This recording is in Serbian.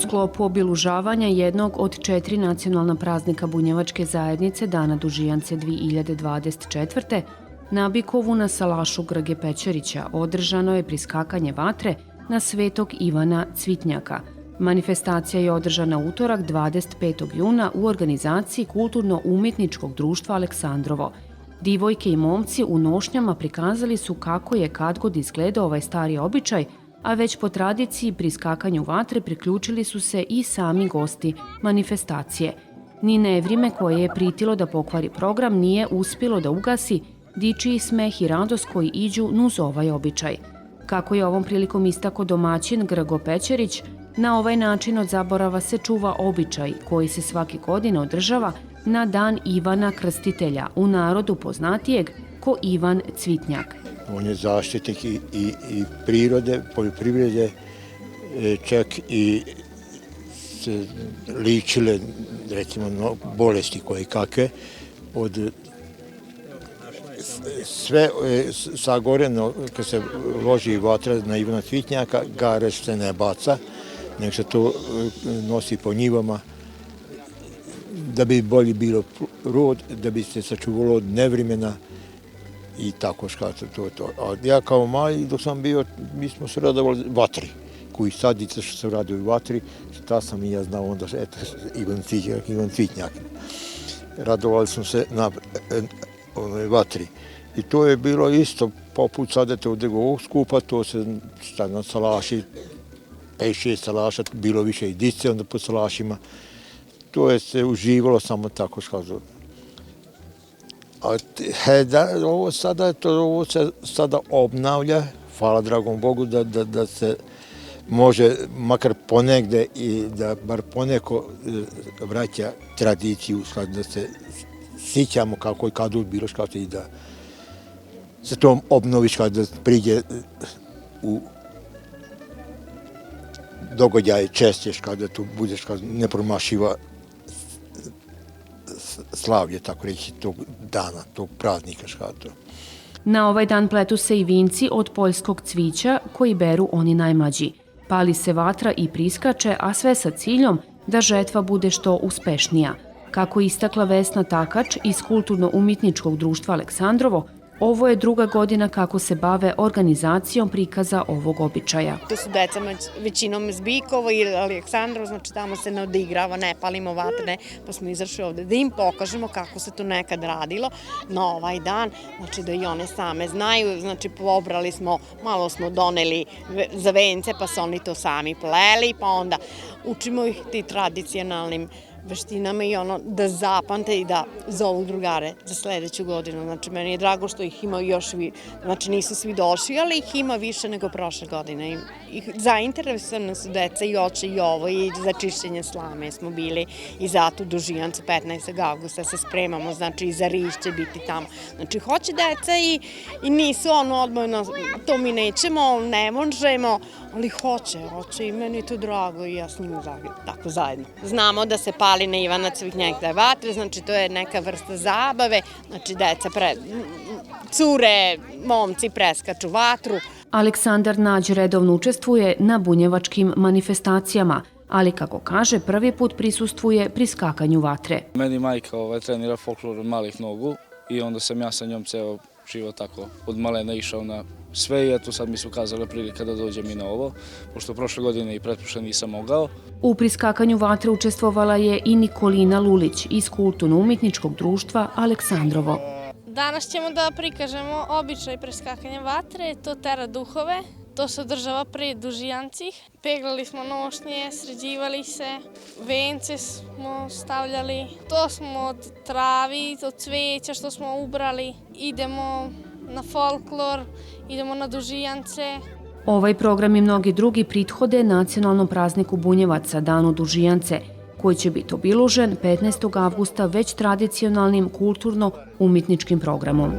sklopu obilužavanja jednog od 4 nacionalna praznika bunjevačke zajednice Dana Dužijance 2024. na Bikovu na salašu Grge Pećerića održano je priskakanje vatre na Svetog Ivana Cvitnjaka. Manifestacija je održana utorak 25. juna u organizaciji Kulturno-umjetničkog društva Aleksandrovo. Divojke i momci u nošnjama prikazali su kako je kad god izgledao ovaj stari običaj, a već po tradiciji pri skakanju vatre priključili su se i sami gosti manifestacije. Ni nevrime koje je pritilo da pokvari program nije uspjelo da ugasi dičiji smeh i radost koji iđu nuz ovaj običaj. Kako je ovom prilikom istako domaćin Grgo Pećerić, na ovaj način od zaborava se čuva običaj koji se svake godine održava na dan Ivana Krstitelja, u narodu poznatijeg ko Ivan Cvitnjak. On je zaštitnik i prirode, poljoprivrede, čak i se ličile, recimo, bolesti koje kakve od sve sagoreno, kad se loži vatra na Ivana Cvitnjaka, gareš se ne baca, nego se to nosi po njivama da bi bolji bilo rod, da bi se sačuvalo od nevrimena i tako škata to. A ja kao mali, dok sam bio, mi smo se radovali vatri, koji sadice što se raduju vatri, šta sam i ja znao onda, eto, Ivan Cvitnjak. Radovali smo se na vatri. I to je bilo isto, poput sadete od ovog skupa, to se na salaši, 5-6 salaša, bilo više i dice onda po salašima. To je se uživalo samo tako škazo. A ovo se sada obnavlja, hvala dragom Bogu, da se može makar ponegde i da bar poneko vraća tradiciju, da se sjećamo kako je kad bilo škazo i da se to obnovi da priđe u događaje češće kada tu bude nepromašiva slavlje, tako reći, tog dana, tog praznika škato. Na ovaj dan pletu se i vinci od poljskog cvića koji beru oni najmlađi. Pali se vatra i priskače, a sve sa ciljom da žetva bude što uspešnija. Kako istakla Vesna Takač iz Kulturno-umjetničkog društva Aleksandrovo, ovo je druga godina kako se bave organizacijom prikaza ovog običaja. To su deca većinom iz Bikova ili Aleksandrova, znači tamo se ne odigrava, ne palimo vatre, pa smo izašli ovde da im pokažemo kako se to nekad radilo na ovaj dan, znači da i one same znaju, znači pobrali smo, malo smo doneli za vence, pa su oni to sami pleli, pa onda učimo ih ti tradicionalnim veštinama i da zapamte i da zovu drugare za sledeću godinu. Znači, meni je drago što ih ima još, znači nisu svi došli, ali ih ima više nego prošle godine. Zainteresovane su deca i oče i ovo i za čišćenje slame smo bili i zato Dužijancu 15. augusta se spremamo, znači i za riž će biti tamo. Znači, hoće deca i nisu odmah, to mi nećemo, ne možemo, ali hoće i meni je to drago i ja s njima tako zajedno. Znamo da se pali na Ivana Cvitnjaka vatre, znači to je neka vrsta zabave, znači deca, cure, momci preskaču vatru. Aleksandar Nađ redovno učestvuje na bunjevačkim manifestacijama, ali kako kaže, prvi put prisustvuje pri skakanju vatre. Meni majka trenira folklor od malih nogu i onda sam ja sa njom ceo život tako od malena išao na sve i eto sad mi su kazale prilika da dođem i na ovo, pošto prošle godine i pretprošle nisam mogao. U priskakanju vatre učestvovala je i Nikolina Lulić iz Kulturno-umjetničkog društva Aleksandrovo. Danas ćemo da prikažemo običaj preskakanja vatre, to tera duhove, to se održava pri Dužijancih. Peglali smo nošnje, sređivali se, vence smo stavljali, to smo od travi, od cveća što smo ubrali, idemo na folklor, idemo na Dužijance. Ovaj program i mnogi drugi prithode nacionalnom prazniku Bunjevaca, Danu Dužijance, koji će biti obilužen 15. avgusta već tradicionalnim kulturno-umjetničkim programom.